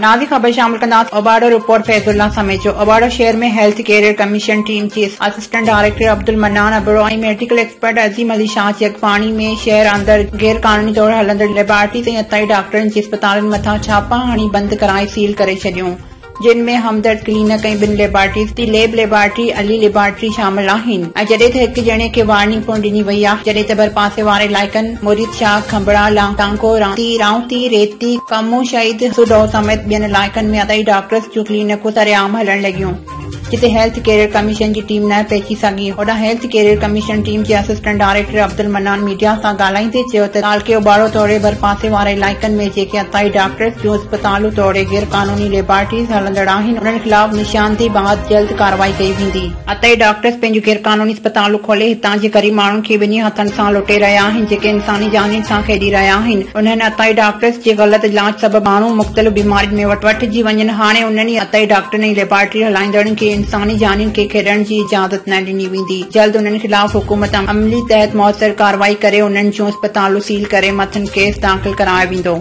Nazi ख़बर शामिल कंदास ओबाडो report Faizullah समेत जो ओबाडो शहर में health care commission team chief assistant director Abdul Mannan अबरोई मेडिकल एक्सपर्ट अजीम अली शाह यकपानी में शहर अंदर गैर कानूनी तौर हलंदड़ लेबॉरेटरी से अताई डॉक्टरनि जे अस्पतालन मथा छापा हणी बंद कराए सील करे छॾियूं, जिनमें हमदर्द क्लिनिक ऐं ॿिनि लेबॉरेटरीज़ दी लैब लेबॉरेटरी अली लेबॉरेटरी शामिल आहिनि। ऐं जॾहिं त हिक ॼणे खे वार्निंग पिणु ॾिनी वई आहे, जॾहिं त भरपासे वारे इलाइक़नि मुरीद शाह खंबड़ा टांको राउती रेती कमो शहीद सुडो समेत ॿियनि इलाइक़नि में अताई डॉक्टर्स जूं क्लिनिकूं सरेआम हलण लॻियूं, जिते हेल्थ केयर कमीशन की टीम न पहुची सघी। ओॾां हेल्थ केयर कमीशन टीम के assistant director Abdul mannan media सां ॻाल्हाईंदे चयो त तालके ओबाड़ो तौड़े भरपासे वारे इलाइक़नि में जेके अताई डॉक्टर्स जूं अस्पतालूं तौड़े गैर कानूनी लेबॉरेटरीज़ हलंदड़ आहिनि, उन्हनि खिलाफ़ निशानदेही बाबति जल्द कार्रवाई कई वेंदी। अताई डॉक्टर्स पंहिंजूं गैर कानूनी अस्पतालूं खोले हितां जे ग़रीब माण्हुनि खे ॿिन्ही हथनि सां लुटे रहिया आहिनि, जेके इंसानी जानियुनि सां खेॾी रहिया आहिनि। उन्हनि अताई डॉक्टर्स जे ग़लत इलाज सबबि माण्हू मुख़्तलिफ़ बीमारियुनि में वठिजी वञनि। हाणे उन्हनि अताई डॉक्टरनि ऐं लेबॉरेटरी हलाईंदड़नि खे इंसानी जानियुनि खे खेॾण जी इजाज़त न ॾिनी वेंदी। जल्द उन्हनि खिलाफ़ हुकूमत अमली तहत मौसर कार्रवाई करे उन्हनि जूं अस्पतालूं सील करे मथनि केस दाख़िल करायो वेंदो।